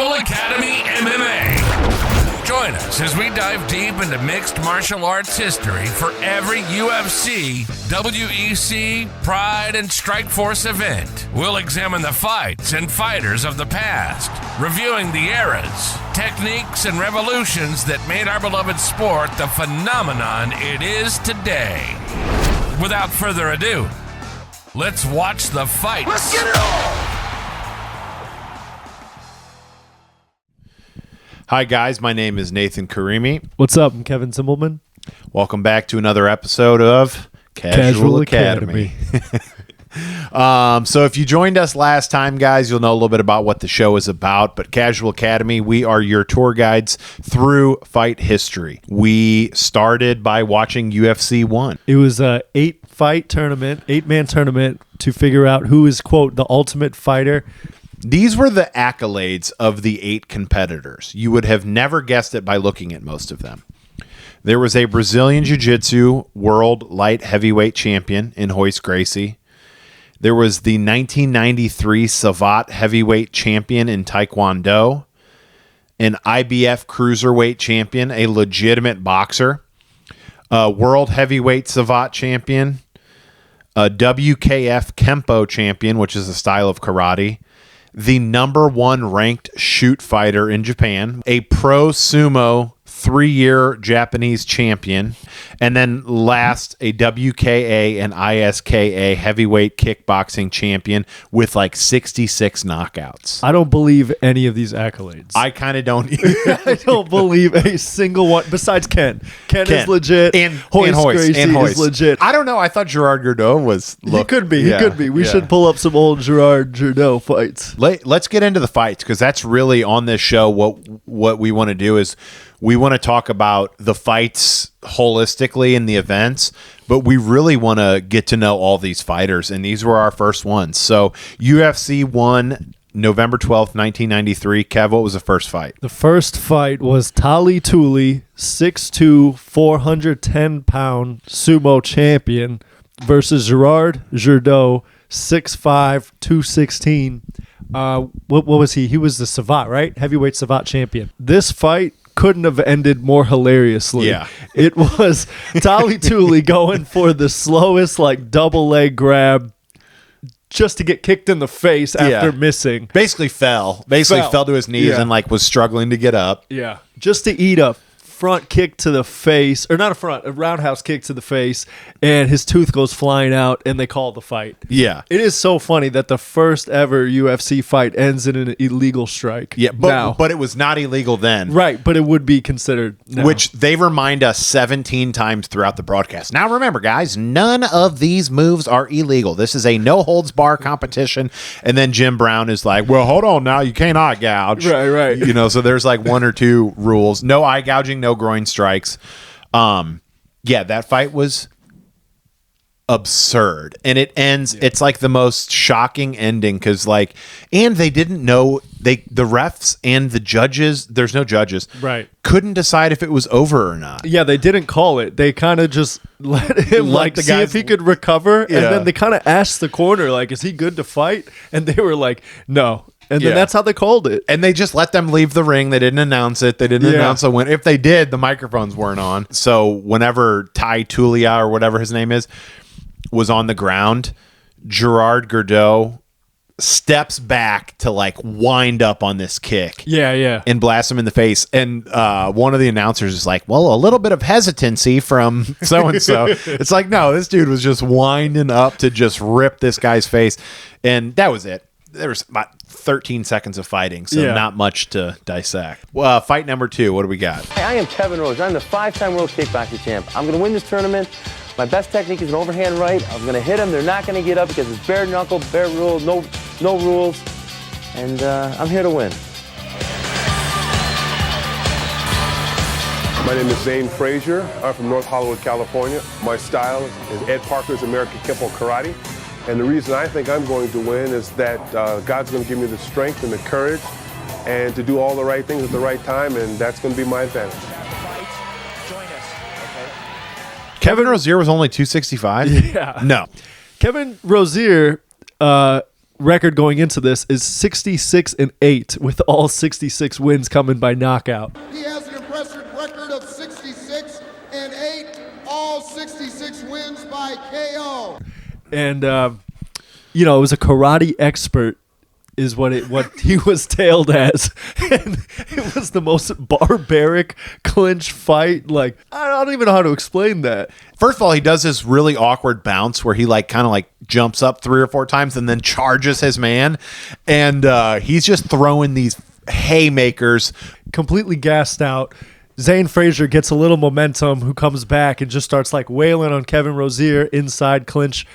Casual Academy MMA. Join us as we dive deep into mixed martial arts history for every UFC, WEC, Pride, and Strikeforce event. We'll examine the fights and fighters of the past, reviewing the eras, techniques, and revolutions that made our beloved sport the phenomenon it is today. Without further ado, let's watch the fight. Let's get it on! Hi, guys. My name is Nathan Karimi. What's up? I'm Kevin Zimbelman. Welcome back to another episode of Casual Academy. So if you joined us last time, guys, you'll know a little bit about what the show is about. But Casual Academy, we are your tour guides through fight history. We started by watching UFC 1. It was a 8-man tournament to figure out who is, quote, the ultimate fighter. These were the accolades of the 8 competitors. You would have never guessed it by looking at most of them. There was a Brazilian Jiu-Jitsu world light heavyweight champion in Royce Gracie. There was the 1993 Savate heavyweight champion in Taekwondo, an IBF cruiserweight champion, a legitimate boxer, a world heavyweight Savate champion, a WKF Kempo champion, which is a style of karate, the number 1 ranked shoot fighter in Japan, a pro sumo 3-year Japanese champion, and then last, a WKA and ISKA heavyweight kickboxing champion with like 66 knockouts. I don't believe any of these accolades. I kind of don't. I don't believe a single one besides Ken. Ken is legit. And Royce Gracie Royce is legit. I don't know. I thought Gerard Gordeau was. He could be. He could be. We should pull up some old Gerard Gordeau fights. Let's get into the fights, because that's really on this show. What we want to do is we want to talk about the fights holistically in the events, but we really want to get to know all these fighters, and these were our first ones. So UFC 1, November 12th, 1993. Kev, what was the first fight? The first fight was Teila Tuli, 6'2", 410-pound sumo champion versus Gerard Gordeau, 6'5", 216. What was he? He was the Savate, right? Heavyweight Savate champion. This fight couldn't have ended more hilariously. Yeah. It was Teila Tuli going for the slowest like double leg grab just to get kicked in the face after missing. Basically fell to his knees and like was struggling to get up. Yeah. Just to eat a front kick to the face, or not a roundhouse kick to the face, and his tooth goes flying out, and they call the fight. Yeah. It is so funny that the first ever UFC fight ends in an illegal strike. Yeah, but it was not illegal then. Right, but it would be considered now. Which they remind us 17 times throughout the broadcast. Now remember, guys, none of these moves are illegal. This is a no-holds-bar competition. And then Jim Brown is like, well, hold on now. You can't eye gouge. Right. You know, so there's like 1 or 2 rules. No eye gouging, no groin strikes. That fight was absurd, and it ends. It's like the most shocking ending, because and they didn't know, the refs and the judges, there's no judges, right, couldn't decide if it was over or not. Yeah, they didn't call it. They kind of just let him the see if he could recover, and then they kind of asked the corner, like, is he good to fight? And they were like, no. And then that's how they called it. And they just let them leave the ring. They didn't announce it. They didn't announce a win. If they did, the microphones weren't on. So whenever Teila Tuli, or whatever his name is, was on the ground, Gerard Gordeau steps back to wind up on this kick. Yeah. And blast him in the face. And one of the announcers is like, well, a little bit of hesitancy from so-and-so. It's like, no, this dude was just winding up to just rip this guy's face. And that was it. There was about 13 seconds of fighting, so not much to dissect. Fight number 2, what do we got? Hey, I am Kevin Rosier. I'm the 5-time world kickboxing champ. I'm going to win this tournament. My best technique is an overhand right. I'm going to hit them. They're not going to get up because it's bare knuckle, bare rule, no rules. And I'm here to win. My name is Zane Frazier. I'm from North Hollywood, California. My style is Ed Parker's American Kempo Karate. And the reason I think I'm going to win is that God's going to give me the strength and the courage and to do all the right things at the right time, and that's going to be my advantage. Kevin Rosier was only 265? Yeah. No. Kevin Rosier record going into this is 66-8, with all 66 wins coming by knockout. He has an impressive record of 66-8, all 66 wins by KO. And it was a karate expert is what he was tailed as. And it was the most barbaric clinch fight. Like, I don't even know how to explain that. First of all, he does this really awkward bounce where he kind of jumps up 3 or 4 times and then charges his man. And he's just throwing these haymakers. Completely gassed out. Zane Frazier gets a little momentum, who comes back and just starts wailing on Kevin Rosier inside clinch.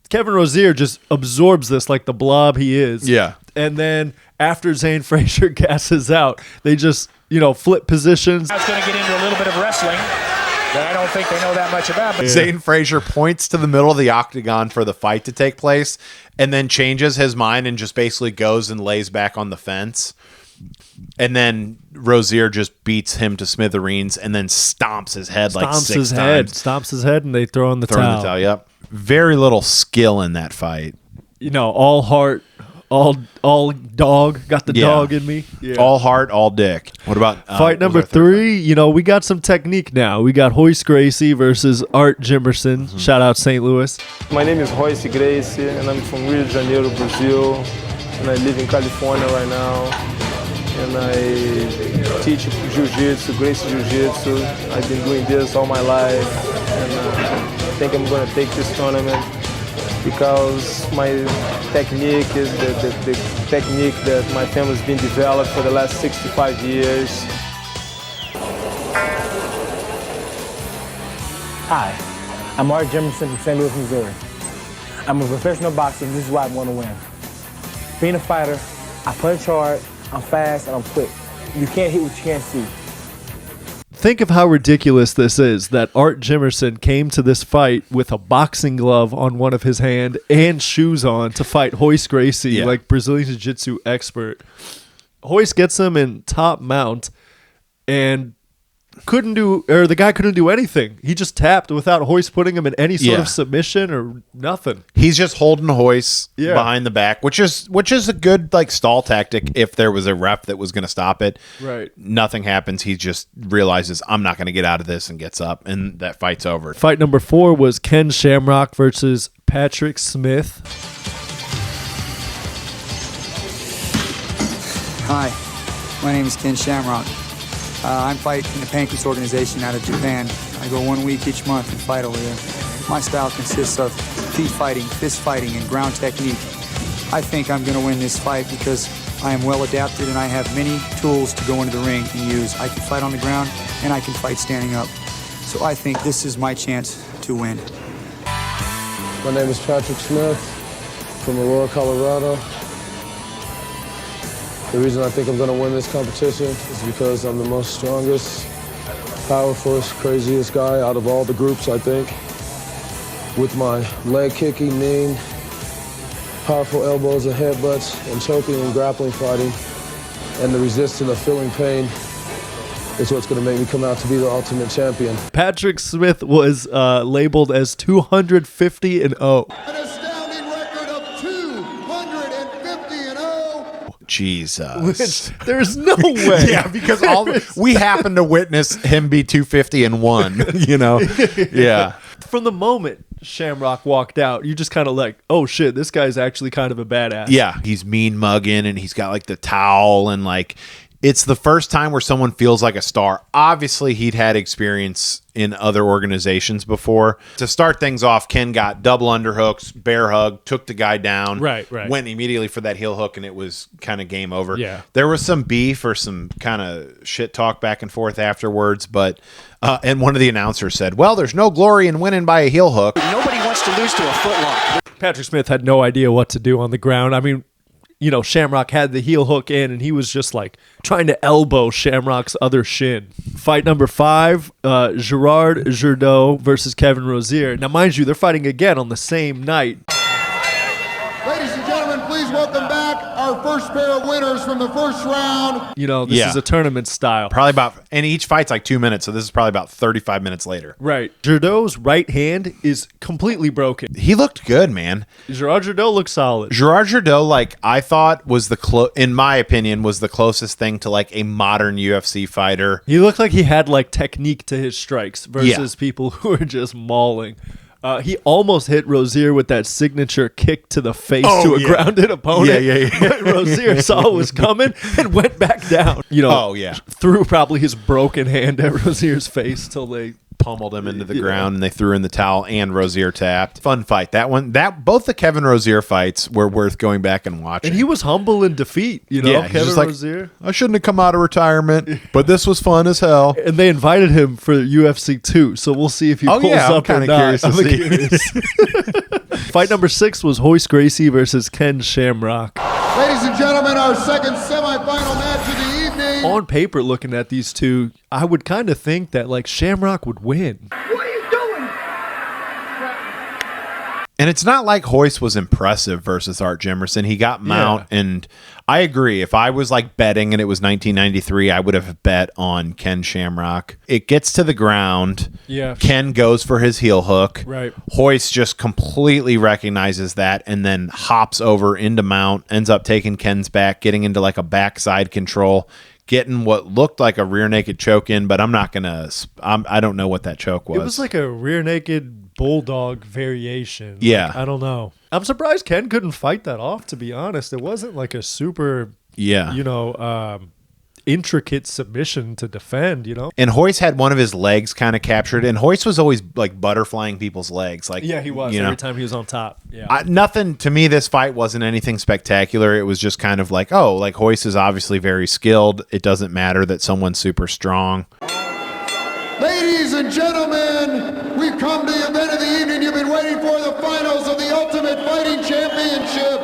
Kevin Rosier just absorbs this like the blob he is. Yeah. And then after Zane Frazier gasses out, they just, flip positions. I was going to get into a little bit of wrestling that I don't think they know that much about. But Zane Frazier points to the middle of the octagon for the fight to take place and then changes his mind and just basically goes and lays back on the fence. And then Rosier just beats him to smithereens and then stomps his head six times. Stomps his head, and they throw in the towel. Yep. Very little skill in that fight. All heart, all dog. Got the dog in me. Yeah. All heart, all dick. What about fight number 3? We got some technique now. We got Royce Gracie versus Art Jimmerson. Mm-hmm. Shout out St. Louis. My name is Royce Gracie, and I'm from Rio de Janeiro, Brazil, and I live in California right now. And I teach Jiu-Jitsu, Gracie Jiu-Jitsu. I've been doing this all my life, and I think I'm going to take this tournament because my technique is the technique that my family's been developed for the last 65 years. Hi, I'm Art Jimmerson from St. Louis, Missouri. I'm a professional boxer, and this is why I want to win. Being a fighter, I punch hard, I'm fast, and I'm quick. You can't hit what you can't see. Think of how ridiculous this is that Art Jimmerson came to this fight with a boxing glove on one of his hand and shoes on to fight Royce Gracie, Brazilian Jiu-Jitsu expert. Royce gets him in top mount and the guy couldn't do anything. He just tapped without Royce putting him in any sort of submission or nothing. He's just holding Royce behind the back, which is a good stall tactic if there was a ref that was going to stop it. Right. Nothing happens. He just realizes I'm not going to get out of this and gets up, and that fight's over. Fight number 4 was Ken Shamrock versus Patrick Smith. Hi, my name is Ken Shamrock. I'm fighting in the Pancrase organization out of Japan. I go 1 week each month and fight over there. My style consists of feet fighting, fist fighting, and ground technique. I think I'm going to win this fight because I am well adapted and I have many tools to go into the ring and use. I can fight on the ground and I can fight standing up. So I think this is my chance to win. My name is Patrick Smith from Aurora, Colorado. The reason I think I'm going to win this competition is because I'm the most strongest, powerfulest, craziest guy out of all the groups, I think. With my leg kicking, mean, powerful elbows and headbutts, and choking and grappling fighting, and the resistance of feeling pain is what's going to make me come out to be the ultimate champion. Patrick Smith was labeled as 250-0. Jesus. There's no way. Yeah, because we happened to witness him be 250-1, Yeah. From the moment Shamrock walked out, you just kind of oh shit, this guy's actually kind of a badass. Yeah, he's mean mugging and he's got the towel and it's the first time where someone feels like a star. Obviously, he'd had experience in other organizations before. To start things off, Ken got double underhooks, bear hug, took the guy down. Right. Went immediately for that heel hook, and it was kind of game over. Yeah. There was some beef or some kind of shit talk back and forth afterwards, but and one of the announcers said, well, there's no glory in winning by a heel hook. nobody wants to lose to a footlock. Patrick Smith had no idea what to do on the ground. I mean, Shamrock had the heel hook in, and he was just trying to elbow Shamrock's other shin. Fight number 5, Gerard Gordeau versus Kevin Rosier. Now, mind you, they're fighting again on the same night. Ladies and gentlemen, please welcome back our first pair of winners from the first round. You know, this is a tournament style. Probably and each fight's like 2 minutes, so this is probably about 35 minutes later. Right. Gordeau's right hand is completely broken. He looked good, man. Gerard Gordeau looked solid. Gerard Gordeau, like, I thought was in my opinion, was the closest thing to like a modern UFC fighter. He looked like he had like technique to his strikes versus people who are just mauling. He almost hit Rosier with that signature kick to the face to a grounded opponent. Yeah. But Rosier saw it was coming and went back down. You know, threw probably his broken hand at Rosier's face till they pummeled him into the ground and they threw in the towel and Rosier tapped. Fun fight. Both the Kevin Rosier fights were worth going back and watching. And he was humble in defeat, you know, Kevin Rosier. I shouldn't have come out of retirement, but this was fun as hell. And they invited him for UFC 2, so we'll see if he pulls up or not. I'm curious. Fight number 6 was Royce Gracie versus Ken Shamrock. Ladies and gentlemen, our second semifinal match of the evening. On paper, looking at these two, I would kind of think that like Shamrock would win. What are you doing? And it's not like Royce was impressive versus Art Jimmerson. He got mount, and I agree. If I was like betting and it was 1993, I would have bet on Ken Shamrock. It gets to the ground. Yeah. Ken goes for his heel hook. Right. Royce just completely recognizes that and then hops over into mount, ends up taking Ken's back, getting into like a backside control, getting what looked like a rear naked choke in, but I'm not going to, I don't know what that choke was. It was like a rear naked bulldog variation. Yeah. Like, I don't know. I'm surprised Ken couldn't fight that off, to be honest. It wasn't like a super, intricate submission to defend, you know? And Royce had one of his legs kind of captured, and Royce was always like butterflying people's legs. Like, yeah, he was every time he was on top. Yeah. Nothing, to me, this fight wasn't anything spectacular. It was just kind of like, Royce is obviously very skilled. It doesn't matter that someone's super strong. Ladies and gentlemen, we've come to the event of the evening you've been waiting for, the finals of the Ultimate Fighting Championship.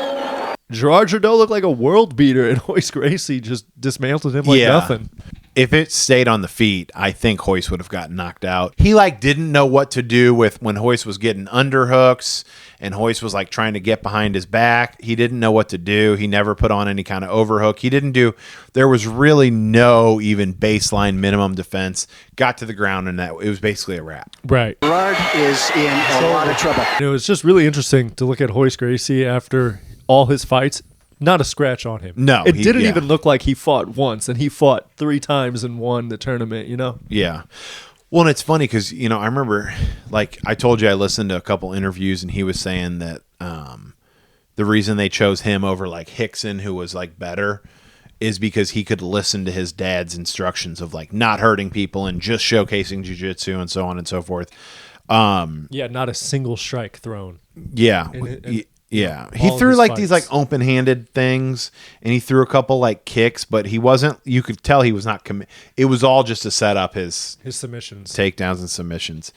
Gerard Gordeau looked like a world beater, and Royce Gracie just dismantled him like nothing. If it stayed on the feet, I think Royce would have gotten knocked out. He didn't know what to do with when Royce was getting underhooks and Royce was trying to get behind his back. He didn't know what to do. He never put on any kind of overhook. There was really no even baseline minimum defense. Got to the ground and it was basically a wrap. Right. Gerard is in a lot of trouble. It was just really interesting to look at Royce Gracie after all his fights. Not a scratch on him. No. It didn't even look like he fought once, and he fought 3 times and won the tournament, you know? Yeah. Well, and it's funny because, I remember, I told you I listened to a couple interviews, and he was saying that the reason they chose him over, Hickson, who was, better, is because he could listen to his dad's instructions of, not hurting people and just showcasing jiu-jitsu and so on and so forth. Not a single strike thrown. Yeah. Yeah, he threw these open-handed things, and he threw a couple kicks, but he wasn't. You could tell he was not committed. It was all just to set up his submissions, takedowns, and submissions.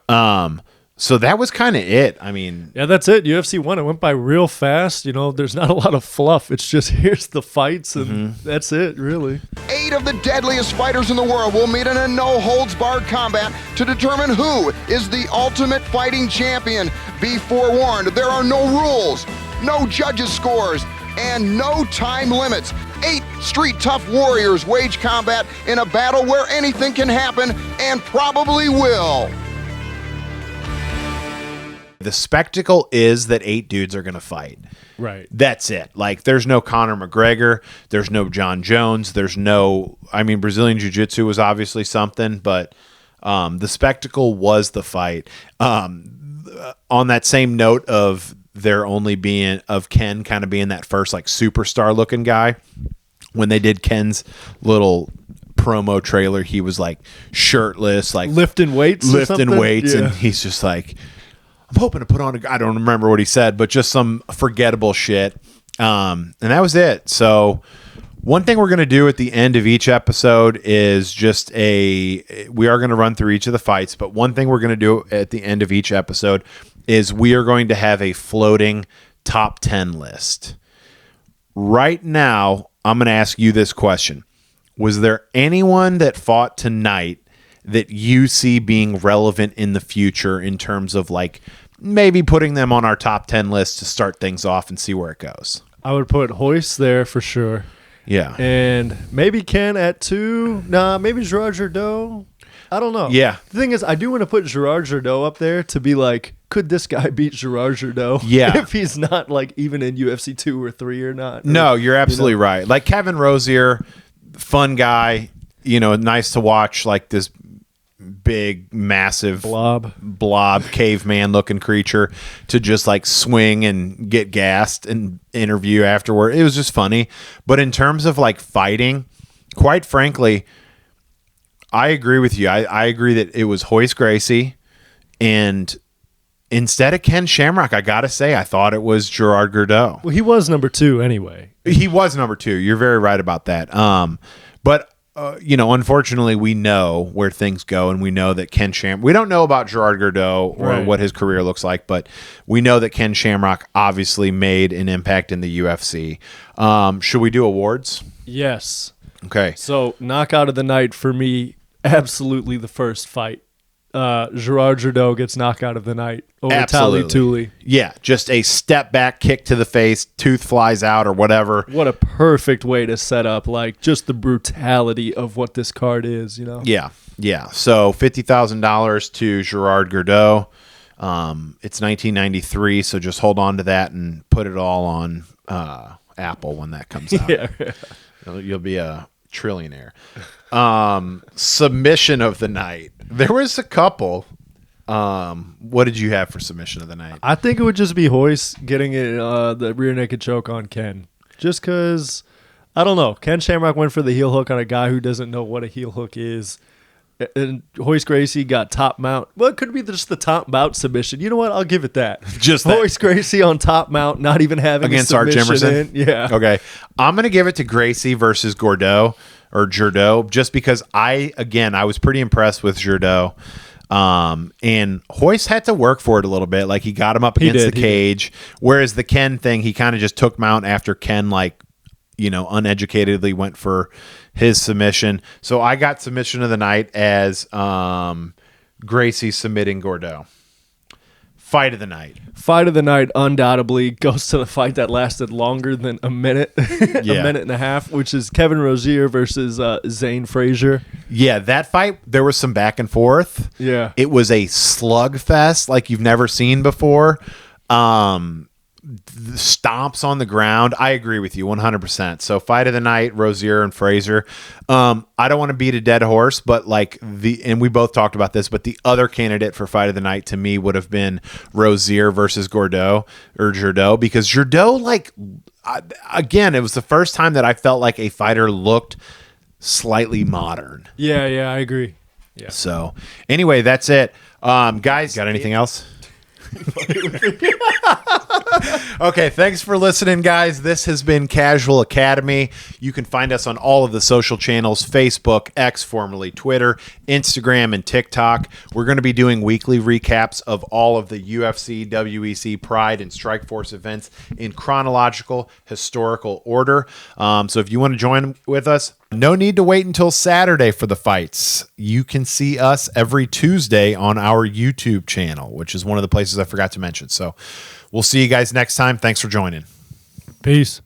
Yeah. So that was kind of it. I mean, yeah, that's it. UFC 1. It went by real fast. There's not a lot of fluff. It's just here's the fights, and that's it, really. 8 of the deadliest fighters in the world will meet in a no-holds-barred combat to determine who is the Ultimate Fighting Champion. Be forewarned, there are no rules, no judges' scores, and no time limits. 8 street-tough warriors wage combat in a battle where anything can happen and probably will. The spectacle is that 8 dudes are going to fight. Right. That's it. There's no Conor McGregor. There's no John Jones. There's no... Brazilian Jiu-Jitsu was obviously something, but the spectacle was the fight. On that same note of there only being... of Ken kind of being that first, superstar-looking guy, when they did Ken's little... promo trailer, he was shirtless, lifting weights, and he's just I'm hoping to put on I don't remember what he said, but just some forgettable shit. And that was it. So one thing we're going to do at the end of each episode is we are going to run through each of the fights, but one thing we're going to do at the end of each episode is we are going to have a floating top 10 list. Right now, I'm going to ask you this question. Was there anyone that fought tonight that you see being relevant in the future in terms of maybe putting them on our top 10 list to start things off and see where it goes? I would put Royce there for sure. Yeah. And maybe Ken at 2. Nah, maybe Gerard Gordeau. I don't know. Yeah. The thing is, I do want to put Gerard Gordeau up there to be like, could this guy beat Gerard Gordeau? Yeah. If he's not like even in UFC 2 or 3 or not. No, you're absolutely right. Like Kevin Rosier, fun guy, nice to watch, like this big, massive blob caveman looking creature to just like swing and get gassed and interview afterward. It was just funny. But in terms of like fighting, quite frankly, I agree with you. I agree that it was Royce Gracie, and instead of Ken Shamrock, I got to say, I thought it was Gerard Gordeau. Well, he was number 2 anyway. He was number 2. You're very right about that. But unfortunately, we know where things go, and we know that Ken Shamrock. We don't know about Gerard Gordeau or what his career looks like, but we know that Ken Shamrock obviously made an impact in the UFC. Should we do awards? Yes. Okay. So, knockout of the night for me, absolutely the first fight. Gerard Gordeau gets knockout of the night over Teila Tuli. Yeah, just a step back kick to the face, tooth flies out or whatever. What a perfect way to set up like just the brutality of what this card is, Yeah. So $50,000 to Gerard Gordeau. It's 1993, so just hold on to that and put it all on Apple when that comes out. Yeah. You'll be a trillionaire. Submission of the night. There was a couple. What did you have for submission of the night? I think it would just be Royce getting it, the rear naked choke on Ken. Just because, I don't know. Ken Shamrock went for the heel hook on a guy who doesn't know what a heel hook is. And Royce Gracie got top mount. Well, it could be just the top mount submission. You know what? I'll give it that. Just that. Royce Gracie on top mount, not even having against a our submission Jimmerson. Yeah. Okay. I'm gonna give it to Gracie versus Gordeau or Gordeau, just because I was pretty impressed with Gordeau. And Royce had to work for it a little bit. Like he got him up against the cage. Whereas the Ken thing, he kind of just took mount after Ken uneducatedly went for his submission. So I got submission of the night as Gracie submitting Gordeau. Fight of the night. Fight of the night undoubtedly goes to the fight that lasted longer than a minute, a minute and a half, which is Kevin Rosier versus Zane Frazier. Yeah, that fight, there was some back and forth. Yeah. It was a slugfest like you've never seen before. Stomps on the ground. I agree with you 100%. So fight of the night, Rosier and Frazier. I don't want to beat a dead horse, but and we both talked about this, but the other candidate for fight of the night to me would have been Rosier versus Gordeau, because Gordeau, again, it was the first time that I felt like a fighter looked slightly modern. Yeah, I agree. Yeah. So anyway, that's it. Guys, got anything else? Okay, thanks for listening, guys. This has been Casual Academy. You can find us on all of the social channels: Facebook, X, formerly Twitter, Instagram, and TikTok. We're going to be doing weekly recaps of all of the UFC, WEC, Pride, and Strikeforce events in chronological, historical order. So if you want to join with us, no need to wait until Saturday for the fights. You can see us every Tuesday on our YouTube channel, which is one of the places I forgot to mention. So we'll see you guys next time. Thanks for joining. Peace.